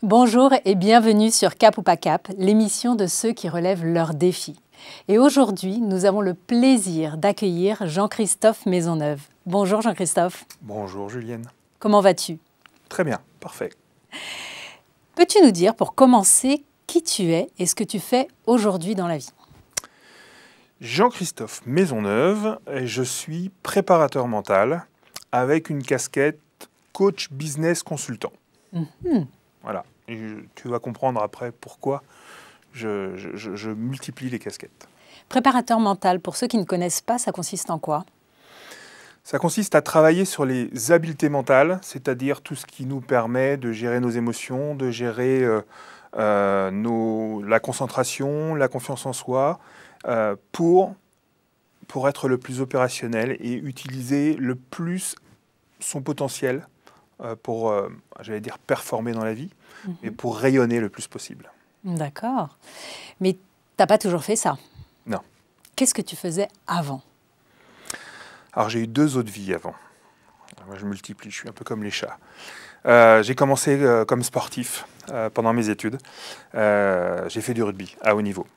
Bonjour et bienvenue sur Cap ou pas Cap, l'émission de ceux qui relèvent leurs défis. Et aujourd'hui, nous avons le plaisir d'accueillir Jean-Christophe Maisonneuve. Bonjour Jean-Christophe. Bonjour Julienne. Comment vas-tu? Très bien, parfait. Peux-tu nous dire pour commencer qui tu es et ce que tu fais aujourd'hui dans la vie? Jean-Christophe Maisonneuve, et je suis préparateur mental avec une casquette coach business consultant. Voilà, et tu vas comprendre après pourquoi je multiplie les casquettes. Préparateur mental, pour ceux qui ne connaissent pas, ça consiste en quoi? Ça consiste à travailler sur les habiletés mentales, c'est-à-dire tout ce qui nous permet de gérer nos émotions, de gérer la concentration, la confiance en soi, pour être le plus opérationnel et utiliser le plus son potentiel pour, j'allais dire, performer dans la vie, et pour rayonner le plus possible. D'accord. Mais tu n'as pas toujours fait ça? Non. Qu'est-ce que tu faisais avant? Alors, j'ai eu 2 autres vies avant. Moi, je multiplie, je suis un peu comme les chats. J'ai commencé comme sportif pendant mes études. J'ai fait du rugby à haut niveau.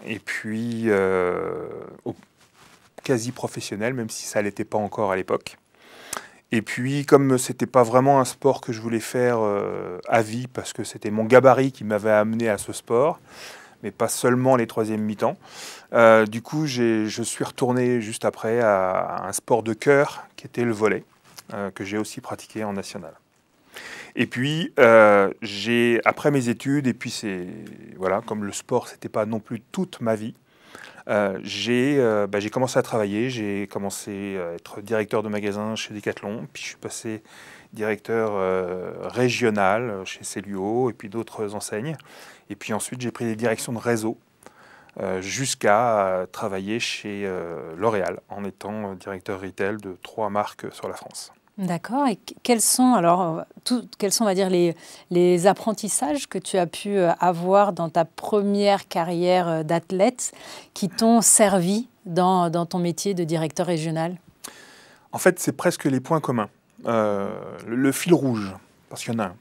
Et puis, quasi professionnel, même si ça ne l'était pas encore à l'époque. Et puis, comme ce n'était pas vraiment un sport que je voulais faire à vie, parce que c'était mon gabarit qui m'avait amené à ce sport, mais pas seulement les troisièmes mi-temps. Du coup, je suis retourné juste après à un sport de cœur qui était le volley, que j'ai aussi pratiqué en national. Et puis, après mes études, et puis voilà, comme le sport, c'était pas non plus toute ma vie, j'ai commencé à travailler. J'ai commencé à être directeur de magasin chez Decathlon, puis je suis passé directeur régional chez Célio et puis d'autres enseignes. Et puis ensuite, j'ai pris des directions de réseau jusqu'à travailler chez L'Oréal en étant directeur retail de 3 marques sur la France. D'accord. Et quels sont alors, on va dire, les apprentissages que tu as pu avoir dans ta première carrière d'athlète qui t'ont servi dans ton métier de directeur régional? En fait, c'est presque les points communs. Le fil rouge, parce qu'il y en a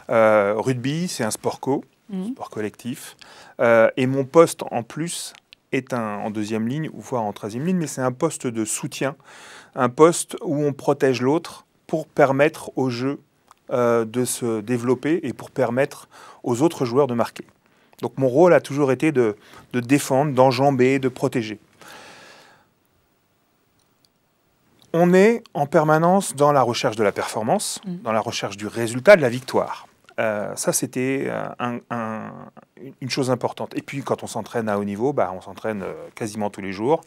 un. Rugby, c'est un sport sport collectif. Et mon poste, en plus, est en deuxième ligne, ou voire en troisième ligne, mais c'est un poste de soutien, un poste où on protège l'autre pour permettre au jeu de se développer et pour permettre aux autres joueurs de marquer. Donc mon rôle a toujours été de défendre, d'enjamber, de protéger. On est en permanence dans la recherche de la performance, dans la recherche du résultat, de la victoire. Ça, c'était une chose importante. Et puis, quand on s'entraîne à haut niveau, on s'entraîne quasiment tous les jours.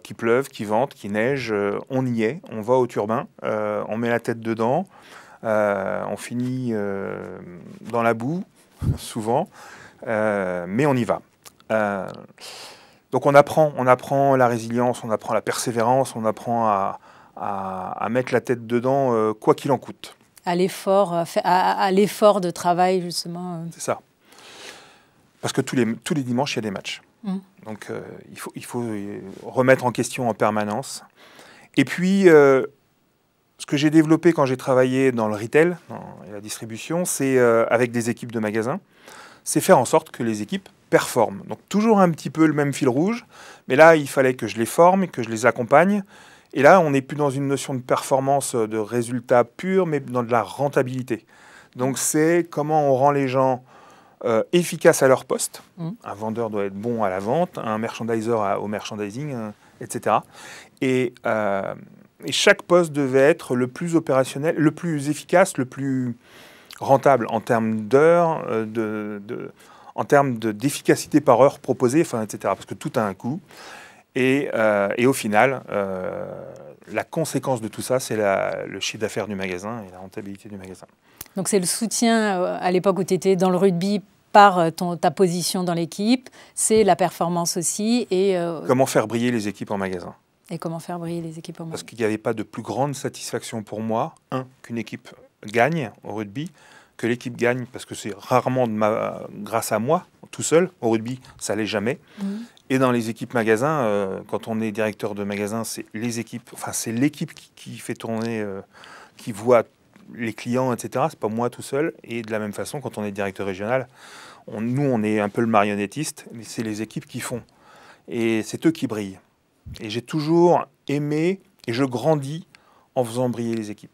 Qu'il pleuve, qu'il vente, qu'il neige, on y est, on va au turbin, on met la tête dedans, on finit dans la boue, souvent, mais on y va. Donc on apprend la résilience, on apprend la persévérance, on apprend à mettre la tête dedans, quoi qu'il en coûte. À l'effort de travail, justement. C'est ça. Parce que tous les dimanches, il y a des matchs. Donc il faut remettre en question en permanence. Et puis, ce que j'ai développé quand j'ai travaillé dans le retail, dans la distribution, c'est avec des équipes de magasins, c'est faire en sorte que les équipes performent. Donc toujours un petit peu le même fil rouge, mais là, il fallait que je les forme, que je les accompagne. Et là, on n'est plus dans une notion de performance, de résultat pur, mais dans de la rentabilité. Donc c'est comment on rend les gens efficaces à leur poste. Un vendeur doit être bon à la vente, un merchandiser au merchandising, etc. Et chaque poste devait être le plus opérationnel, le plus efficace, le plus rentable en termes d'heures, en termes d'efficacité par heure proposée, etc. Parce que tout a un coût. Et au final, la conséquence de tout ça, c'est le chiffre d'affaires du magasin et la rentabilité du magasin. Donc c'est le soutien à l'époque où tu étais dans le rugby par ta position dans l'équipe, c'est la performance aussi. Et comment faire briller les équipes en magasin? Et comment faire briller les équipes en magasin? Parce qu'il n'y avait pas de plus grande satisfaction pour moi, qu'une équipe gagne au rugby, que l'équipe gagne, parce que c'est rarement grâce à moi, tout seul. Au rugby, ça l'est jamais. Et dans les équipes magasins, quand on est directeur de magasin, c'est les équipes, c'est l'équipe qui fait tourner, qui voit les clients, etc. C'est pas moi tout seul. Et de la même façon, quand on est directeur régional, nous, on est un peu le marionnettiste. C'est les équipes qui font. Et c'est eux qui brillent. Et j'ai toujours aimé, et je grandis en faisant briller les équipes.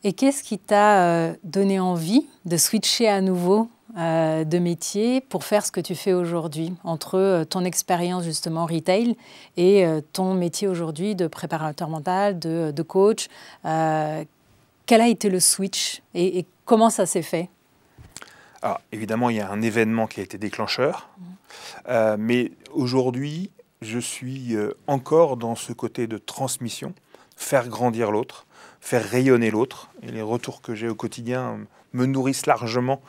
Et qu'est-ce qui t'a donné envie de switcher à nouveau de métier pour faire ce que tu fais aujourd'hui, entre ton expérience justement retail et ton métier aujourd'hui de préparateur mental, de coach? Quel a été le switch et comment ça s'est fait? Alors, évidemment, il y a un événement qui a été déclencheur. Mais aujourd'hui, je suis encore dans ce côté de transmission, faire grandir l'autre, faire rayonner l'autre. Et les retours que j'ai au quotidien me nourrissent largement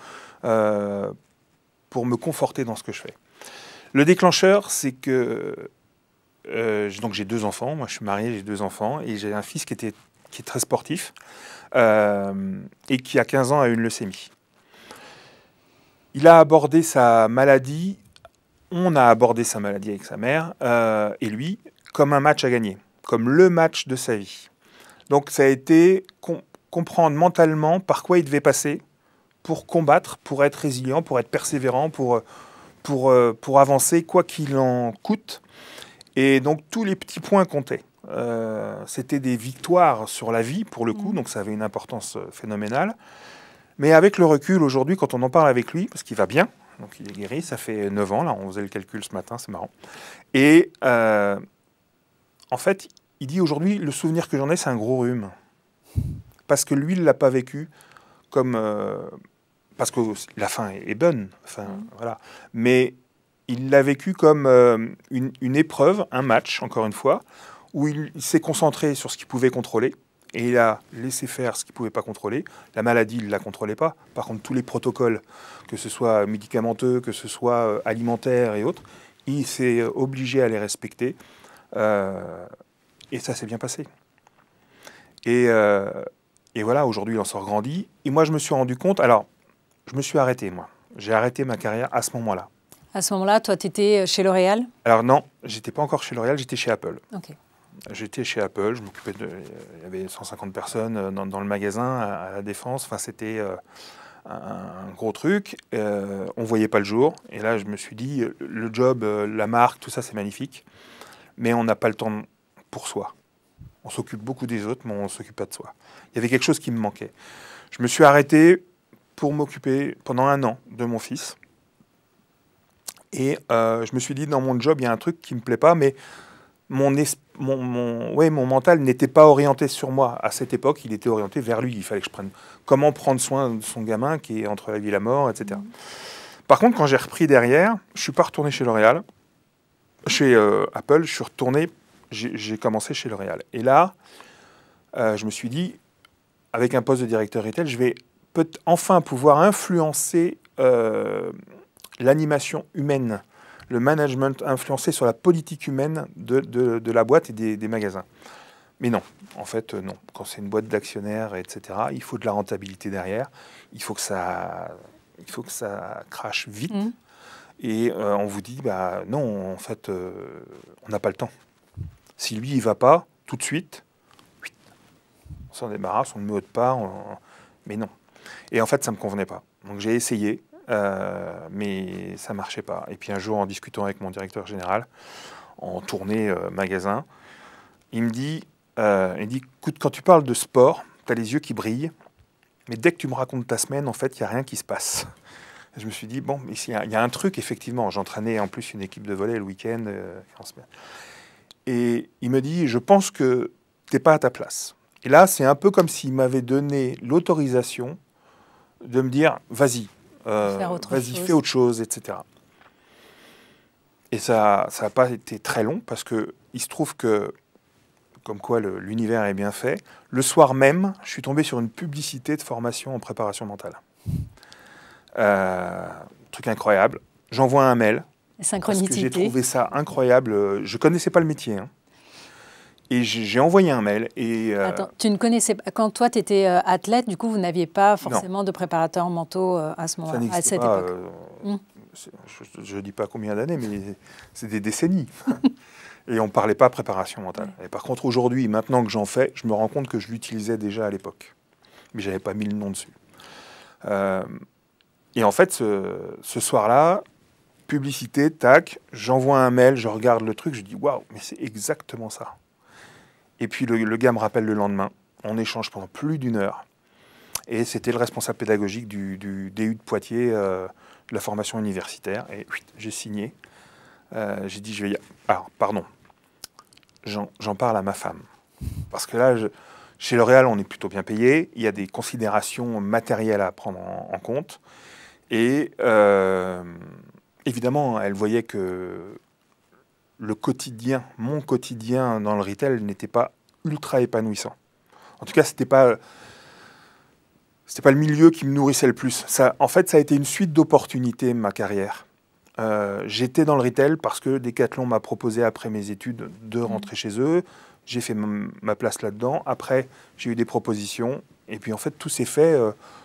pour me conforter dans ce que je fais. Le déclencheur, c'est que donc j'ai 2 enfants. Moi, je suis marié, j'ai 2 enfants. Et j'ai un fils qui est très sportif et qui, à 15 ans, a eu une leucémie. Il a abordé sa maladie, on a abordé sa maladie avec sa mère et lui comme un match à gagner, comme le match de sa vie. Donc ça a été comprendre mentalement par quoi il devait passer pour combattre, pour être résilient, pour être persévérant, pour avancer quoi qu'il en coûte. Et donc tous les petits points comptaient. C'était des victoires sur la vie pour le coup, donc ça avait une importance phénoménale. Mais avec le recul, aujourd'hui, quand on en parle avec lui, parce qu'il va bien, donc il est guéri, ça fait 9 ans, là, on faisait le calcul ce matin, c'est marrant. Et en fait, il dit aujourd'hui, le souvenir que j'en ai, c'est un gros rhume. Parce que lui, il ne l'a pas vécu comme... parce que la fin est bonne, enfin, voilà. Mais il l'a vécu comme une épreuve, un match, encore une fois, où il s'est concentré sur ce qu'il pouvait contrôler. Et il a laissé faire ce qu'il ne pouvait pas contrôler. La maladie, il ne la contrôlait pas. Par contre, tous les protocoles, que ce soit médicamenteux, que ce soit alimentaire et autres, il s'est obligé à les respecter. Et ça s'est bien passé. Et voilà, aujourd'hui, il en sort grandi. Et moi, je me suis rendu compte... Alors, je me suis arrêté, moi. J'ai arrêté ma carrière à ce moment-là. À ce moment-là, toi, tu étais chez L'Oréal? Alors non, j'étais pas encore chez L'Oréal, j'étais chez Apple. Ok. J'étais chez Apple, je m'occupais il y avait 150 personnes dans le magasin à la Défense. Enfin, c'était un gros truc. On voyait pas le jour. Et là, je me suis dit, le job, la marque, tout ça, c'est magnifique. Mais on n'a pas le temps pour soi. On s'occupe beaucoup des autres, mais on ne s'occupe pas de soi. Il y avait quelque chose qui me manquait. Je me suis arrêté pour m'occuper pendant 1 an de mon fils. Et je me suis dit, dans mon job, il y a un truc qui ne me plaît pas, mais mon mental n'était pas orienté sur moi. À cette époque, il était orienté vers lui. Il fallait que je prenne comment prendre soin de son gamin qui est entre la vie et la mort, etc. Par contre, quand j'ai repris derrière, je ne suis pas retourné chez L'Oréal, chez Apple, je suis retourné, j'ai commencé chez L'Oréal. Et là, je me suis dit, avec un poste de directeur retail, je vais enfin pouvoir influencer l'animation humaine, le management, influencé sur la politique humaine de la boîte et des magasins. Mais non, en fait, non. Quand c'est une boîte d'actionnaires, etc., il faut de la rentabilité derrière. Il faut que ça crache vite. Et on vous dit, bah non, en fait, on n'a pas le temps. Si lui, il ne va pas, tout de suite, on s'en débarrasse, on le met autre part. Mais non. Et en fait, ça ne me convenait pas. Donc j'ai essayé. Mais ça marchait pas. Et puis un jour, en discutant avec mon directeur général, en tournée magasin, il me dit, écoute, quand tu parles de sport, tu as les yeux qui brillent, mais dès que tu me racontes ta semaine, en fait, il n'y a rien qui se passe. Et je me suis dit, bon, il y a un truc, effectivement. J'entraînais en plus une équipe de volley le week-end. Et il me dit, je pense que tu n'es pas à ta place. Et là, c'est un peu comme s'il m'avait donné l'autorisation de me dire, vas-y, vas-y, fais autre chose, etc. Et ça n'a pas été très long parce que il se trouve que, comme quoi l'univers est bien fait, le soir même, je suis tombé sur une publicité de formation en préparation mentale. Truc incroyable. J'envoie un mail parce que j'ai trouvé ça incroyable. Je connaissais pas le métier. Hein. Et j'ai envoyé un mail. Et, Attends, tu ne connaissais pas... Quand toi, tu étais athlète, du coup, vous n'aviez pas forcément de préparateurs mentaux à ce moment-là, à cette époque. Je ne dis pas combien d'années, mais c'est des décennies. Et on ne parlait pas préparation mentale. Et par contre, aujourd'hui, maintenant que j'en fais, je me rends compte que je l'utilisais déjà à l'époque. Mais je n'avais pas mis le nom dessus. Et en fait, ce soir-là, publicité, tac, j'envoie un mail, je regarde le truc, je dis waouh, mais c'est exactement ça. Et puis le gars me rappelle le lendemain, on échange pendant plus d'1 heure. Et c'était le responsable pédagogique du DU de Poitiers, de la formation universitaire. Et j'ai signé. J'ai dit, je vais alors, pardon, j'en parle à ma femme. Parce que là, chez L'Oréal, on est plutôt bien payé. Il y a des considérations matérielles à prendre en compte. Et évidemment, elle voyait que le quotidien, mon quotidien dans le retail n'était pas ultra épanouissant. En tout cas, c'était pas le milieu qui me nourrissait le plus. En fait, ça a été une suite d'opportunités, ma carrière. J'étais dans le retail parce que Decathlon m'a proposé, après mes études, de rentrer chez eux. J'ai fait ma place là-dedans. Après, j'ai eu des propositions. Et puis, en fait, tout s'est fait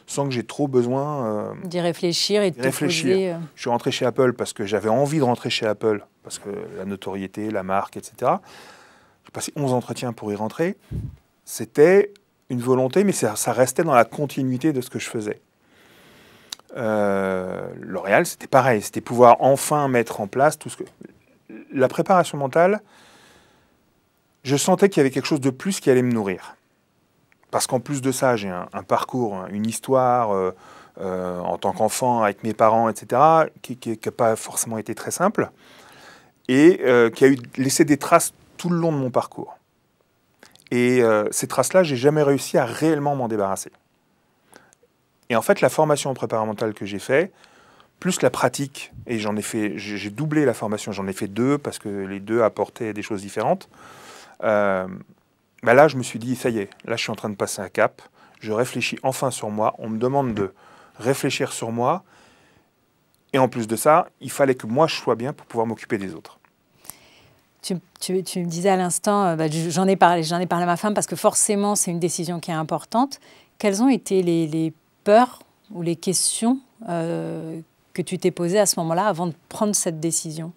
sans que j'ai trop besoin d'y réfléchir et de te poser. Je suis rentré chez Apple parce que j'avais envie de rentrer chez Apple, parce que la notoriété, la marque, etc. J'ai passé 11 entretiens pour y rentrer. C'était une volonté, mais ça restait dans la continuité de ce que je faisais. L'Oréal, c'était pareil. C'était pouvoir enfin mettre en place tout ce que... La préparation mentale, je sentais qu'il y avait quelque chose de plus qui allait me nourrir. Parce qu'en plus de ça, j'ai un parcours, une histoire en tant qu'enfant avec mes parents, etc., qui n'a pas forcément été très simple, et qui a laissé des traces tout le long de mon parcours. Et ces traces-là, j'ai jamais réussi à réellement m'en débarrasser. Et en fait, la formation en préparation mentale que j'ai fait, plus la pratique, et j'ai doublé la formation, j'en ai fait 2 parce que les 2 apportaient des choses différentes. Là, je me suis dit, ça y est, là, je suis en train de passer un cap. Je réfléchis enfin sur moi. On me demande de réfléchir sur moi. Et en plus de ça, il fallait que moi, je sois bien pour pouvoir m'occuper des autres. Tu me disais à l'instant, j'en ai parlé à ma femme parce que forcément, c'est une décision qui est importante. Quelles ont été les peurs ou les questions que tu t'es posées à ce moment-là avant de prendre cette décision ?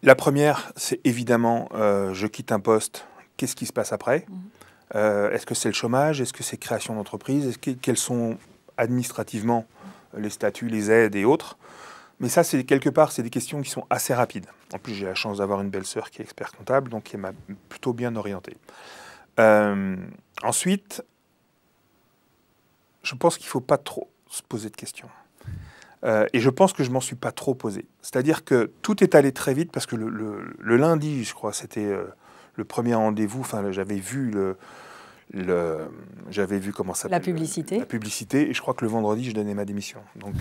La première, c'est évidemment, je quitte un poste, qu'est-ce qui se passe après ? Est-ce que c'est le chômage ? Est-ce que c'est création d'entreprise ? Quels sont administrativement les statuts, les aides et autres ? Mais ça, c'est quelque part, c'est des questions qui sont assez rapides. En plus, j'ai la chance d'avoir une belle-sœur qui est expert comptable, donc elle m'a plutôt bien orienté. Ensuite, je pense qu'il ne faut pas trop se poser de questions. Et je pense que je ne m'en suis pas trop posé. C'est-à-dire que tout est allé très vite parce que le lundi, je crois, c'était le premier rendez-vous. Enfin, j'avais vu comment ça s'appelle, la publicité. Et je crois que le vendredi, je donnais ma démission. Donc,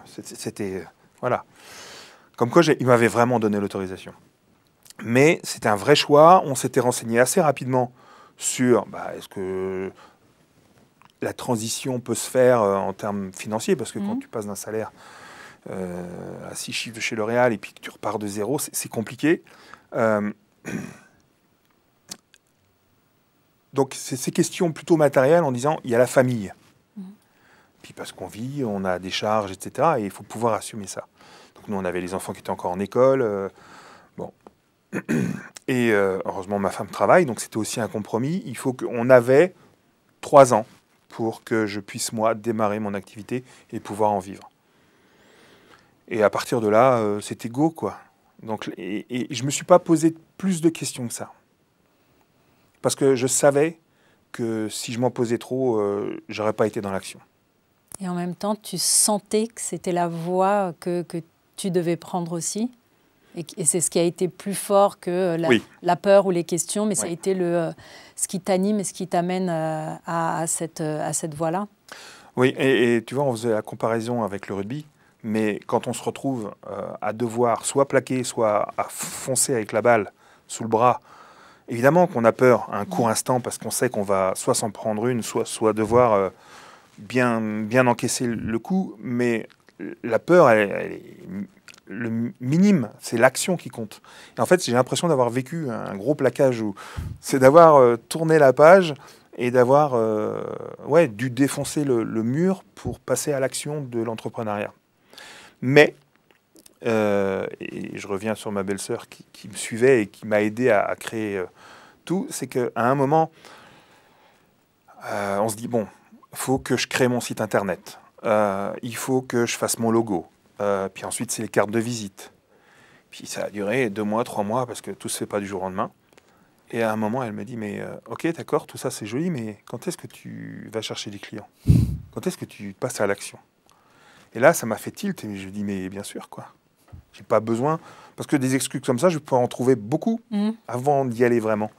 c'était... voilà. Comme quoi, il m'avait vraiment donné l'autorisation. Mais c'était un vrai choix. On s'était renseigné assez rapidement sur est-ce que la transition peut se faire en termes financiers, parce que quand tu passes d'un salaire à 6 chiffres de chez L'Oréal et puis que tu repars de zéro, c'est compliqué. Donc, c'est ces questions plutôt matérielles en disant, il y a la famille. Puis parce qu'on vit, on a des charges, etc. Et il faut pouvoir assumer ça. Donc, nous, on avait les enfants qui étaient encore en école. Bon. Et heureusement, ma femme travaille, donc c'était aussi un compromis. Il faut qu'on avait 3 ans pour que je puisse, moi, démarrer mon activité et pouvoir en vivre. Et à partir de là, c'était go, quoi. Donc, et je ne me suis pas posé plus de questions que ça. Parce que je savais que si je m'en posais trop, je n'aurais pas été dans l'action. Et en même temps, tu sentais que c'était la voie que tu devais prendre aussi ? Et c'est ce qui a été plus fort que la peur ou les questions, mais ça a été ce qui t'anime et ce qui t'amène à cette voie-là. Oui, et tu vois, on faisait la comparaison avec le rugby, mais quand on se retrouve à devoir soit plaquer, soit à foncer avec la balle sous le bras, évidemment qu'on a peur à un court instant parce qu'on sait qu'on va soit s'en prendre une, soit devoir bien encaisser le coup, mais la peur, elle est le minime, c'est l'action qui compte. Et en fait, j'ai l'impression d'avoir vécu un gros plaquage où c'est d'avoir tourné la page et d'avoir dû défoncer le mur pour passer à l'action de l'entrepreneuriat. Mais et je reviens sur ma belle-sœur qui me suivait et qui m'a aidé à créer tout, c'est qu'à un moment, on se dit, bon, il faut que je crée mon site internet, il faut que je fasse mon logo, puis ensuite c'est les cartes de visite. Puis ça a duré 2 mois, 3 mois, parce que tout se fait pas du jour au lendemain. Et à un moment, elle me dit, mais ok, d'accord, tout ça c'est joli, mais quand est-ce que tu vas chercher des clients? Quand est-ce que tu passes à l'action? Et là, ça m'a fait tilt, et je dis, mais bien sûr, quoi. J'ai pas besoin, parce que des excuses comme ça, je peux en trouver beaucoup avant d'y aller vraiment.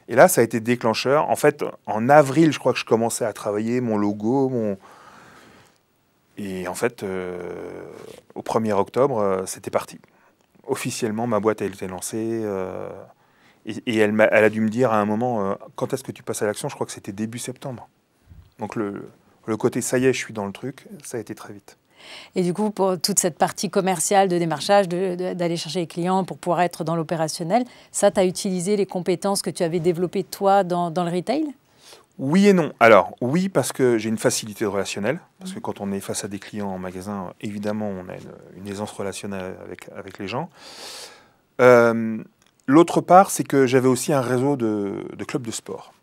Et là, ça a été déclencheur. En fait, en avril, je crois que je commençais à travailler mon logo, Et en fait, au 1er octobre, c'était parti. Officiellement, ma boîte a été lancée. Et elle a dû me dire à un moment, quand est-ce que tu passes à l'action? Je crois que c'était début septembre. Donc le côté, ça y est, je suis dans le truc, ça a été très vite. Et du coup, pour toute cette partie commerciale de démarchage, d'aller chercher les clients pour pouvoir être dans l'opérationnel, ça, tu as utilisé les compétences que tu avais développées, toi, dans le retail? Oui et non. Alors, oui, parce que j'ai une facilité relationnelle. Parce que quand on est face à des clients en magasin, évidemment, on a une aisance relationnelle avec les gens. L'autre part, c'est que j'avais aussi un réseau de clubs de sport.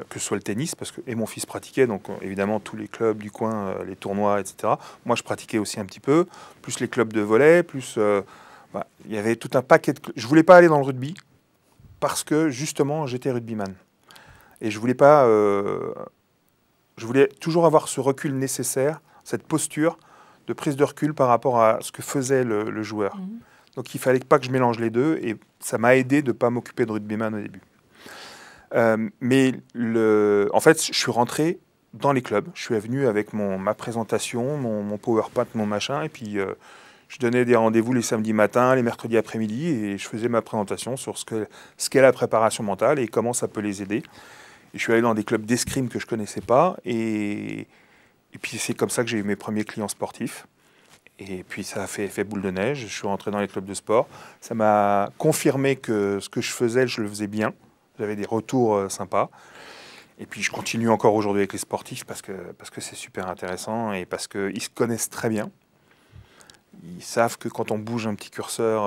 Que ce soit le tennis, et mon fils pratiquait, donc évidemment tous les clubs du coin, les tournois, etc. Moi, je pratiquais aussi un petit peu, plus les clubs de volley, plus... il y avait tout un paquet de... Je voulais pas aller dans le rugby, parce que justement, j'étais rugbyman. Et je voulais pas... je voulais toujours avoir ce recul nécessaire, cette posture de prise de recul par rapport à ce que faisait le joueur. Donc il fallait pas que je mélange les deux, et ça m'a aidé de ne pas m'occuper de rugbyman au début. En fait, je suis rentré dans les clubs. Je suis venu avec ma présentation, mon PowerPoint, mon machin, et puis je donnais des rendez-vous les samedis matins, les mercredis après-midi, et je faisais ma présentation sur ce qu'est la préparation mentale et comment ça peut les aider. Et je suis allé dans des clubs d'escrime que je connaissais pas, et puis c'est comme ça que j'ai eu mes premiers clients sportifs. Et puis ça a fait effet boule de neige. Je suis rentré dans les clubs de sport. Ça m'a confirmé que ce que je faisais, je le faisais bien. J'avais des retours sympas. Et puis je continue encore aujourd'hui avec les sportifs parce que c'est super intéressant et parce qu'ils se connaissent très bien. Ils savent que quand on bouge un petit curseur,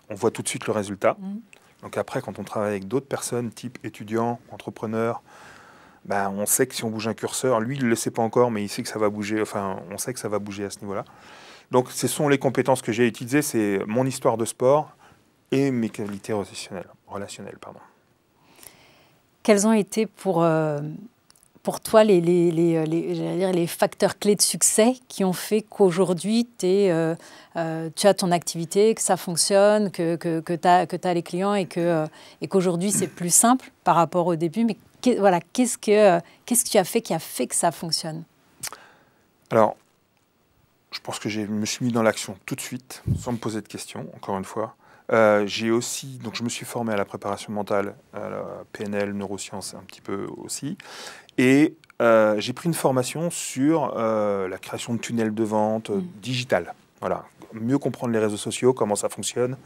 on voit tout de suite le résultat. Donc après, quand on travaille avec d'autres personnes, type étudiants, entrepreneurs, on sait que si on bouge un curseur, lui, il ne le sait pas encore, mais il sait que ça va bouger. Enfin, on sait que ça va bouger à ce niveau-là. Donc ce sont les compétences que j'ai utilisées, c'est mon histoire de sport et mes qualités relationnelles. Quels ont été pour toi les facteurs clés de succès qui ont fait qu'aujourd'hui tu as ton activité, que ça fonctionne, que tu as les clients et qu'aujourd'hui c'est plus simple par rapport au début? Mais qu'est-ce que tu as fait qui a fait que ça fonctionne? Alors, je pense que je me suis mis dans l'action tout de suite, sans me poser de questions, encore une fois. Donc je me suis formé à la préparation mentale, à la PNL, neurosciences un petit peu aussi. Et j'ai pris une formation sur la création de tunnels de vente digital. Voilà, mieux comprendre les réseaux sociaux, comment ça fonctionne.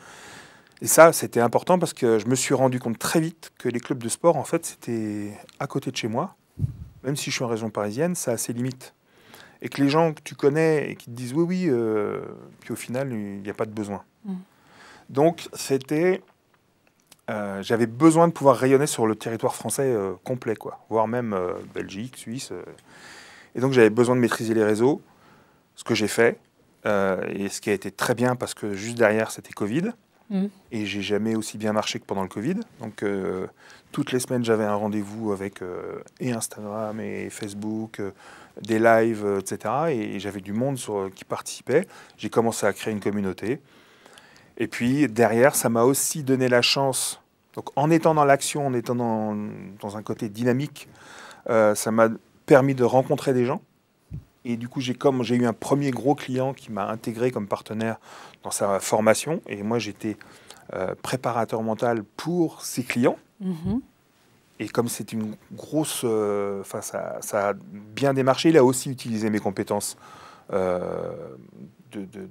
Et ça, c'était important parce que je me suis rendu compte très vite que les clubs de sport, en fait, c'était à côté de chez moi. Même si je suis en région parisienne, ça a ses limites. Et que les gens que tu connais et qui te disent oui, puis au final, il n'y a pas de besoin. Donc, j'avais besoin de pouvoir rayonner sur le territoire français complet, quoi, voire même Belgique, Suisse. Et donc, j'avais besoin de maîtriser les réseaux, ce que j'ai fait, et ce qui a été très bien parce que juste derrière, c'était Covid. Et j'ai jamais aussi bien marché que pendant le Covid. Donc, toutes les semaines, j'avais un rendez-vous avec et Instagram et Facebook, des lives, etc. Et j'avais du monde qui participait. J'ai commencé à créer une communauté. Et puis, derrière, ça m'a aussi donné la chance. Donc, en étant dans l'action, en étant dans un côté dynamique, ça m'a permis de rencontrer des gens. Et du coup, j'ai eu un premier gros client qui m'a intégré comme partenaire dans sa formation. Et moi, j'étais préparateur mental pour ses clients. Et comme c'est une grosse... ça a bien démarché. Il a aussi utilisé mes compétences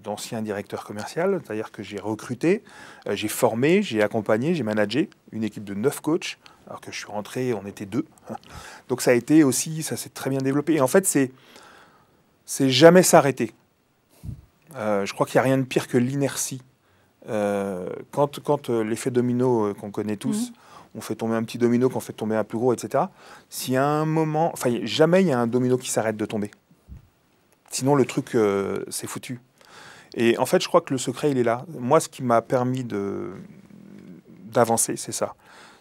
d'ancien directeur commercial. C'est-à-dire que j'ai recruté, j'ai formé, j'ai accompagné, j'ai managé une équipe de 9 coachs. Alors que je suis rentré, on était 2. Donc ça s'est très bien développé. Et en fait, c'est jamais s'arrêter. Je crois qu'il n'y a rien de pire que l'inertie. Quand l'effet domino qu'on connaît tous, on fait tomber un petit domino, qu'on fait tomber un plus gros, etc. S'il y a un moment... Enfin, jamais il y a un domino qui s'arrête de tomber. Sinon, le truc, c'est foutu. Et en fait, je crois que le secret, il est là. Moi, ce qui m'a permis d'avancer, c'est ça.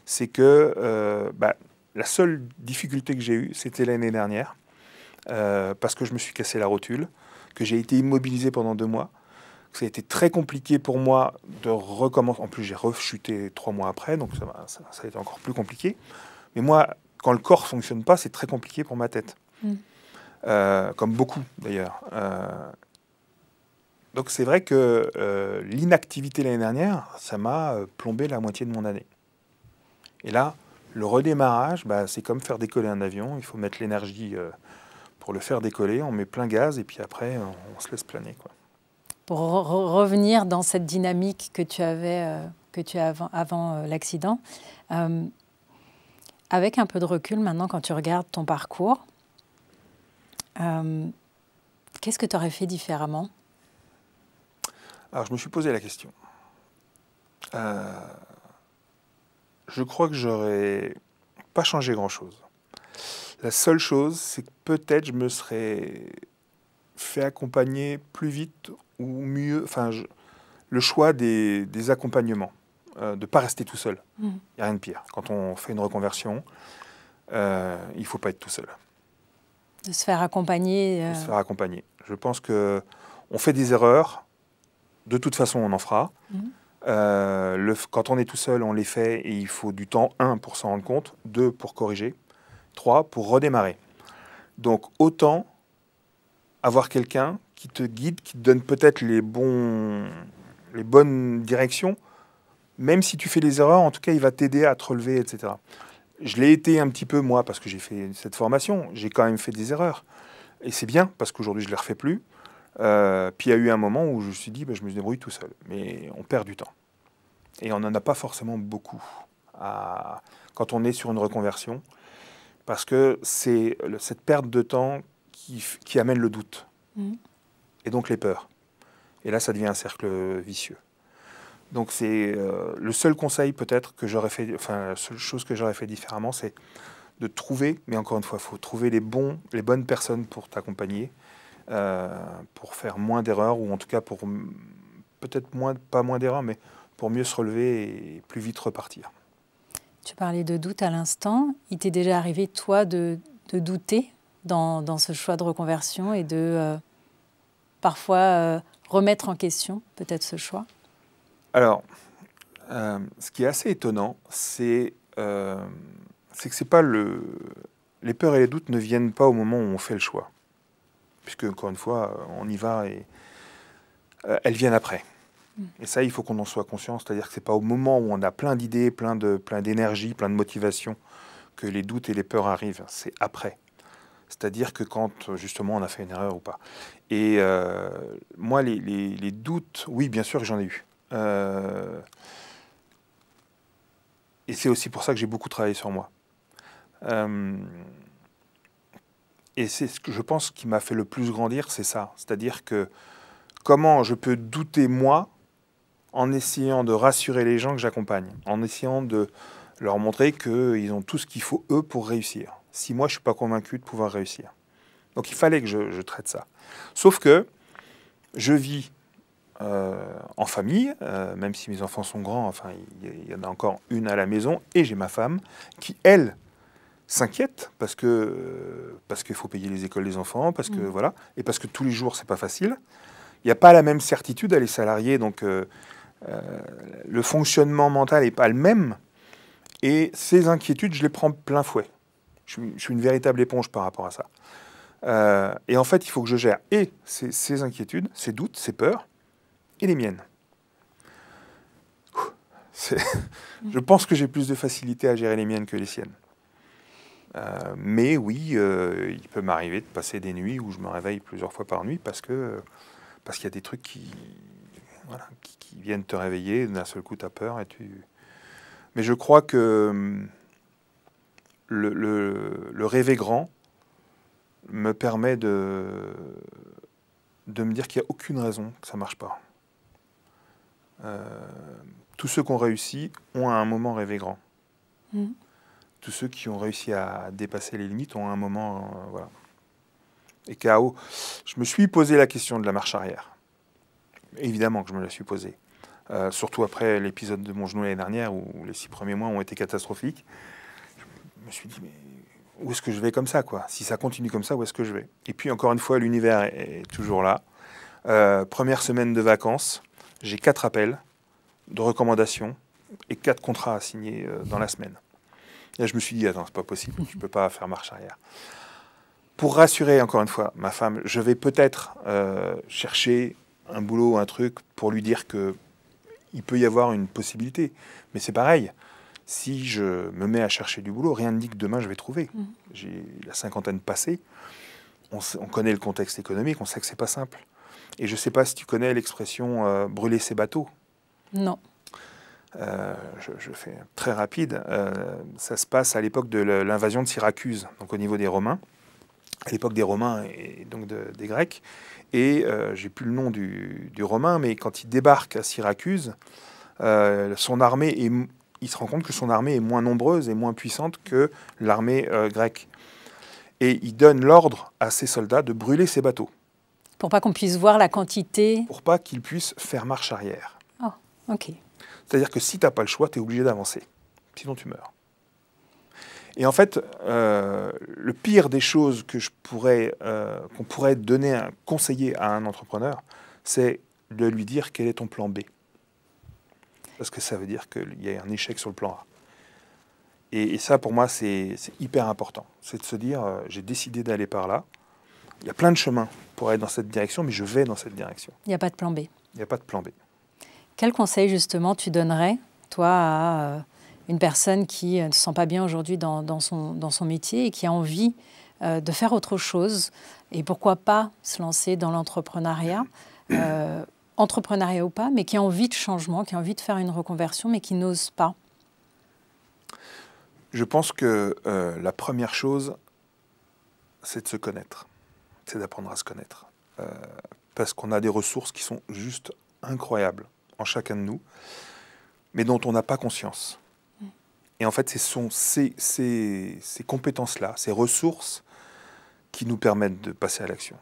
C'est que la seule difficulté que j'ai eue, c'était l'année dernière, parce que je me suis cassé la rotule, que j'ai été immobilisé pendant 2 mois. Ça a été très compliqué pour moi de recommencer. En plus, j'ai rechuté 3 mois après, donc ça a été encore plus compliqué. Mais moi, quand le corps ne fonctionne pas, c'est très compliqué pour ma tête. Comme beaucoup, d'ailleurs. Donc c'est vrai que l'inactivité l'année dernière, ça m'a plombé la moitié de mon année. Et là, le redémarrage, c'est comme faire décoller un avion. Il faut mettre l'énergie pour le faire décoller. On met plein gaz et puis après, on se laisse planer, quoi. Pour revenir dans cette dynamique que tu avais avant l'accident, avec un peu de recul maintenant, quand tu regardes ton parcours, qu'est-ce que tu aurais fait différemment? Alors, je me suis posé la question. Je crois que j'aurais pas changé grand-chose. La seule chose, c'est que peut-être je me serais fait accompagner plus vite ou mieux. Enfin, le choix des accompagnements, de ne pas rester tout seul. Il n'y a rien de pire. Quand on fait une reconversion, il ne faut pas être tout seul. De se faire accompagner. De se faire accompagner. Je pense qu'on fait des erreurs. De toute façon, on en fera. Quand on est tout seul, on les fait et il faut du temps, 1, pour s'en rendre compte, 2, pour corriger, 3, pour redémarrer. Donc, autant avoir quelqu'un qui te guide, qui te donne peut-être les bonnes directions. Même si tu fais des erreurs, en tout cas, il va t'aider à te relever, etc. Je l'ai été un petit peu, moi, parce que j'ai fait cette formation. J'ai quand même fait des erreurs. Et c'est bien, parce qu'aujourd'hui, je ne les refais plus. Puis il y a eu un moment où je me suis dit, je me débrouille tout seul. Mais on perd du temps. Et on n'en a pas forcément beaucoup quand on est sur une reconversion. Parce que c'est cette perte de temps qui amène le doute. Et donc les peurs. Et là, ça devient un cercle vicieux. Donc c'est le seul conseil peut-être que j'aurais fait, enfin la seule chose que j'aurais fait différemment, c'est de trouver, mais encore une fois, il faut trouver les bonnes personnes pour t'accompagner, pour faire moins d'erreurs, ou en tout cas pour peut-être pas moins d'erreurs, mais pour mieux se relever et plus vite repartir. Tu parlais de doute à l'instant. Il t'est déjà arrivé, toi, de douter dans ce choix de reconversion et de parfois remettre en question peut-être ce choix? Alors, ce qui est assez étonnant, c'est que c'est pas les peurs et les doutes ne viennent pas au moment où on fait le choix. Puisque, encore une fois, on y va et elles viennent après. Et ça, il faut qu'on en soit conscient. C'est-à-dire que c'est pas au moment où on a plein d'idées, plein d'énergie, plein de motivation que les doutes et les peurs arrivent. C'est après. C'est-à-dire que quand, justement, on a fait une erreur ou pas. Et moi, les doutes, oui, bien sûr que j'en ai eu. Et c'est aussi pour ça que j'ai beaucoup travaillé sur moi. Et c'est ce que je pense qui m'a fait le plus grandir, c'est ça. C'est-à-dire que comment je peux douter moi en essayant de rassurer les gens que j'accompagne, en essayant de leur montrer qu'ils ont tout ce qu'il faut, eux, pour réussir. Si moi, je ne suis pas convaincu de pouvoir réussir. Donc il fallait que je traite ça. Sauf que je vis en famille, même si mes enfants sont grands, enfin, il y en a encore une à la maison, et j'ai ma femme qui, elle, s'inquiète parce qu'il faut payer les écoles des enfants, parce que voilà, et parce que tous les jours, c'est pas facile. Il n'y a pas la même certitude, elle est salariée, donc le fonctionnement mental n'est pas le même. Et ces inquiétudes, je les prends plein fouet. Je suis une véritable éponge par rapport à ça. Et en fait, il faut que je gère et ces inquiétudes, ces doutes, ces peurs, et les miennes. Je pense que j'ai plus de facilité à gérer les miennes que les siennes. Mais oui, il peut m'arriver de passer des nuits où je me réveille plusieurs fois par nuit parce qu'il y a des trucs qui viennent te réveiller. D'un seul coup, tu as peur. Mais je crois que le rêver grand me permet de me dire qu'il n'y a aucune raison que ça ne marche pas. Tous ceux qui ont réussi ont à un moment rêvé grand. Tous ceux qui ont réussi à dépasser les limites ont à un moment... voilà. Et KO, je me suis posé la question de la marche arrière. Évidemment que je me la suis posée. Surtout après l'épisode de mon genou l'année dernière, où les 6 premiers mois ont été catastrophiques. Je me suis dit, mais où est-ce que je vais comme ça, quoi? Si ça continue comme ça, où est-ce que je vais? Et puis, encore une fois, l'univers est toujours là. Première semaine de vacances, j'ai 4 appels de recommandations et 4 contrats à signer dans la semaine. Et là, je me suis dit, attends, c'est pas possible, je peux pas faire marche arrière. Pour rassurer, encore une fois, ma femme, je vais peut-être chercher un boulot, un truc, pour lui dire qu'il peut y avoir une possibilité. Mais c'est pareil. Si je me mets à chercher du boulot, rien ne dit que demain je vais trouver. J'ai la cinquantaine passée. On connaît le contexte économique, on sait que c'est pas simple. Et je ne sais pas si tu connais l'expression brûler ses bateaux. Non. Je fais très rapide. Ça se passe à l'époque de l'invasion de Syracuse, donc au niveau des Romains. À l'époque des Romains et donc des Grecs. Et j'ai plus le nom du Romain, mais quand il débarque à Syracuse, son armée il se rend compte que son armée est moins nombreuse et moins puissante que l'armée grecque. Et il donne l'ordre à ses soldats de brûler ses bateaux. Pour pas qu'on puisse voir la quantité. Pour pas qu'ils puissent faire marche arrière. Oh, ok. C'est-à-dire que si tu n'as pas le choix, tu es obligé d'avancer. Sinon, tu meurs. Et en fait, le pire des choses que qu'on pourrait conseiller à un entrepreneur, c'est de lui dire quel est ton plan B. Parce que ça veut dire qu'il y a un échec sur le plan A. Et ça, pour moi, c'est hyper important. C'est de se dire, j'ai décidé d'aller par là. Il y a plein de chemins pour aller dans cette direction, mais je vais dans cette direction. Il n'y a pas de plan B. Il n'y a pas de plan B. Quel conseil, justement, tu donnerais, toi, à une personne qui ne se sent pas bien aujourd'hui dans son métier et qui a envie de faire autre chose, et pourquoi pas se lancer dans l'entrepreneuriat, entrepreneuriat ou pas, mais qui a envie de changement, qui a envie de faire une reconversion, mais qui n'ose pas? Je pense que la première chose, c'est de se connaître. C'est d'apprendre à se connaître. Parce qu'on a des ressources qui sont juste incroyables en chacun de nous, mais dont on n'a pas conscience. Et en fait, ce sont ces compétences-là, ces ressources qui nous permettent de passer à l'action.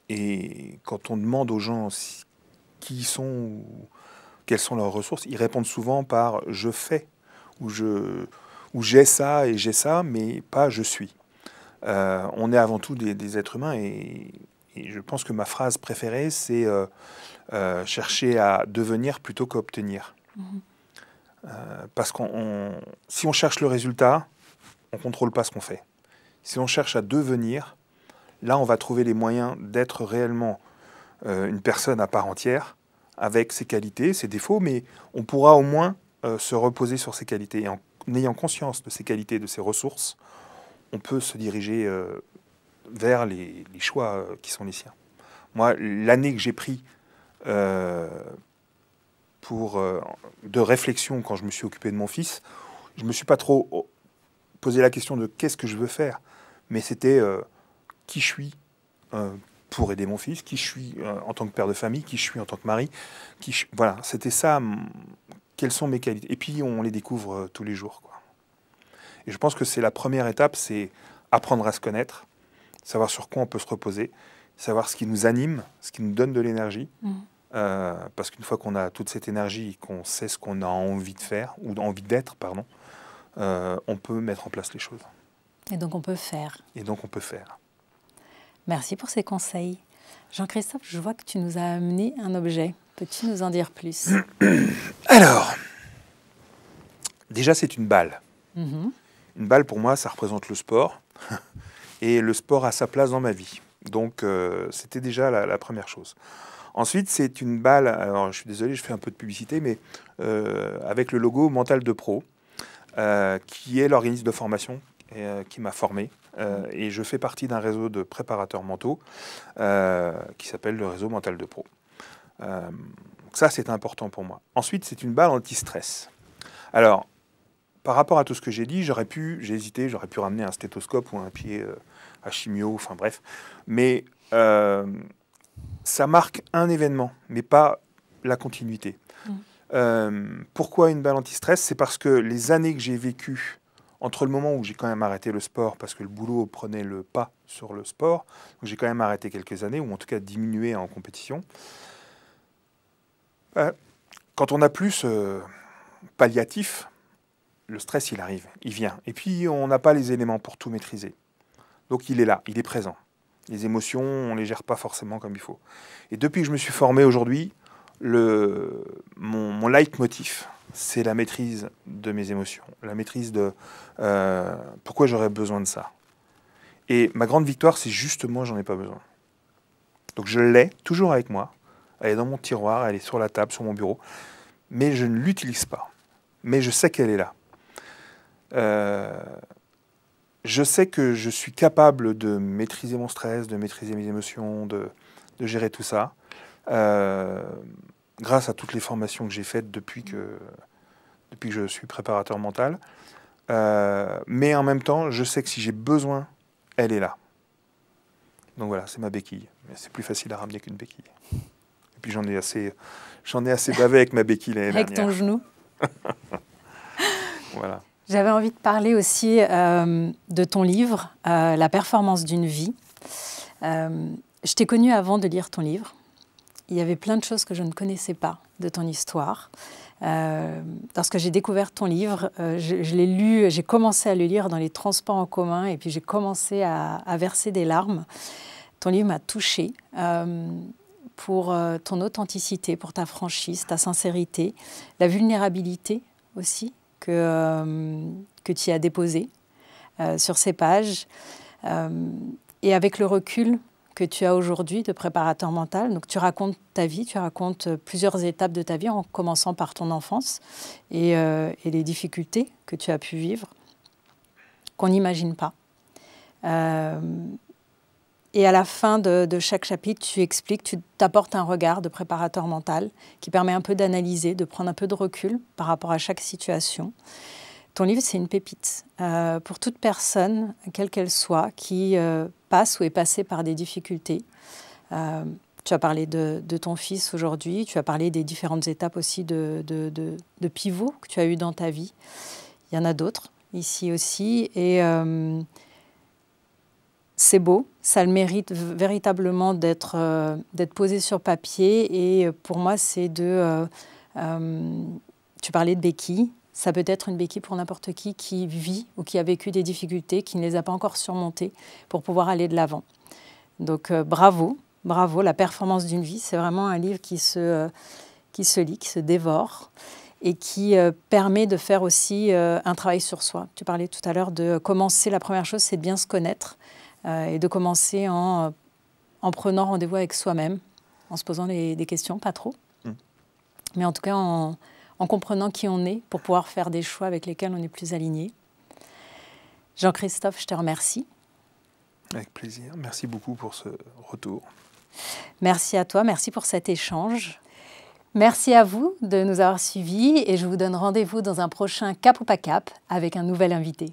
Et quand on demande aux gens qui ils sont, ou quelles sont leurs ressources, ils répondent souvent par « je fais » ou j'ai ça et j'ai ça, mais pas « je suis ». On est avant tout des êtres humains et je pense que ma phrase préférée, c'est chercher à devenir plutôt qu'obtenir. Parce que si on cherche le résultat, on ne contrôle pas ce qu'on fait. Si on cherche à devenir, là, on va trouver les moyens d'être réellement une personne à part entière, avec ses qualités, ses défauts, mais on pourra au moins se reposer sur ses qualités. Et en ayant conscience de ses qualités, de ses ressources, on peut se diriger vers les choix qui sont les siens. Moi, l'année que j'ai pris de réflexion quand je me suis occupé de mon fils, je ne me suis pas trop posé la question de qu'est-ce que je veux faire, mais c'était qui je suis pour aider mon fils, qui je suis en tant que père de famille, qui je suis en tant que mari. Voilà, c'était ça, quelles sont mes qualités. Et puis on les découvre tous les jours, quoi. Et je pense que c'est la première étape, c'est apprendre à se connaître, savoir sur quoi on peut se reposer, savoir ce qui nous anime, ce qui nous donne de l'énergie. Parce qu'une fois qu'on a toute cette énergie, qu'on sait ce qu'on a envie de faire, ou envie d'être, pardon, on peut mettre en place les choses. Et donc on peut faire. Et donc on peut faire. Merci pour ces conseils. Jean-Christophe, je vois que tu nous as amené un objet. Peux-tu nous en dire plus? Alors, déjà c'est une balle. Une balle, pour moi, ça représente le sport. Et le sport a sa place dans ma vie. Donc, c'était déjà la première chose. Ensuite, c'est une balle, alors je suis désolé, je fais un peu de publicité, mais avec le logo Mental de Pro, qui est l'organisme de formation qui m'a formé. Et je fais partie d'un réseau de préparateurs mentaux qui s'appelle le réseau Mental de Pro. Ça, c'est important pour moi. Ensuite, c'est une balle anti-stress. Alors, par rapport à tout ce que j'ai dit, j'ai hésité, j'aurais pu ramener un stéthoscope ou un pied à chimio, enfin bref. Mais ça marque un événement, mais pas la continuité. Pourquoi une balle anti-stress? C'est parce que les années que j'ai vécues entre le moment où j'ai quand même arrêté le sport, parce que le boulot prenait le pas sur le sport, donc j'ai quand même arrêté quelques années, ou en tout cas diminué en compétition. Quand on a plus palliatif, le stress, il arrive, il vient. Et puis, on n'a pas les éléments pour tout maîtriser. Donc, il est là, il est présent. Les émotions, on ne les gère pas forcément comme il faut. Et depuis que je me suis formé aujourd'hui, mon leitmotiv, c'est la maîtrise de mes émotions, la maîtrise de pourquoi j'aurais besoin de ça. Et ma grande victoire, c'est justement, j'en ai pas besoin. Donc, je l'ai toujours avec moi. Elle est dans mon tiroir, elle est sur la table, sur mon bureau. Mais je ne l'utilise pas. Mais je sais qu'elle est là. Je sais que je suis capable de maîtriser mon stress, de maîtriser mes émotions, de gérer tout ça, grâce à toutes les formations que j'ai faites depuis que je suis préparateur mental. Mais en même temps, je sais que si j'ai besoin, elle est là. Donc voilà, c'est ma béquille. Mais c'est plus facile à ramener qu'une béquille. Et puis j'en ai assez bavé avec ma béquille l'année dernière. Avec ton genou. Voilà. J'avais envie de parler aussi de ton livre, La performance d'une vie. Je t'ai connue avant de lire ton livre. Il y avait plein de choses que je ne connaissais pas de ton histoire. Lorsque j'ai découvert ton livre, je l'ai lu, j'ai commencé à le lire dans les transports en commun et puis j'ai commencé à verser des larmes. Ton livre m'a touchée pour ton authenticité, pour ta franchise, ta sincérité, la vulnérabilité aussi que tu as déposée sur ces pages. Et avec le recul que tu as aujourd'hui de préparateur mental, donc tu racontes ta vie, tu racontes plusieurs étapes de ta vie, en commençant par ton enfance et les difficultés que tu as pu vivre, qu'on n'imagine pas. Et à la fin de chaque chapitre, tu expliques, tu t'apportes un regard de préparateur mental qui permet un peu d'analyser, de prendre un peu de recul par rapport à chaque situation. Ton livre, c'est une pépite pour toute personne, quelle qu'elle soit, qui passe ou est passée par des difficultés. Tu as parlé de ton fils aujourd'hui, tu as parlé des différentes étapes aussi de pivot que tu as eues dans ta vie. Il y en a d'autres ici aussi. Et c'est beau, ça le mérite véritablement d'être posé sur papier. Et pour moi, c'est tu parlais de béquilles. Ça peut être une béquille pour n'importe qui vit ou qui a vécu des difficultés, qui ne les a pas encore surmontées pour pouvoir aller de l'avant. Donc bravo, la performance d'une vie, c'est vraiment un livre qui se lit, qui se dévore et qui permet de faire aussi un travail sur soi. Tu parlais tout à l'heure de commencer, la première chose, c'est de bien se connaître et de commencer en prenant rendez-vous avec soi-même, en se posant des questions, pas trop, mais en tout cas en comprenant qui on est pour pouvoir faire des choix avec lesquels on est plus aligné. Jean-Christophe, je te remercie. Avec plaisir. Merci beaucoup pour ce retour. Merci à toi, merci pour cet échange. Merci à vous de nous avoir suivis et je vous donne rendez-vous dans un prochain Cap ou pas Cap avec un nouvel invité.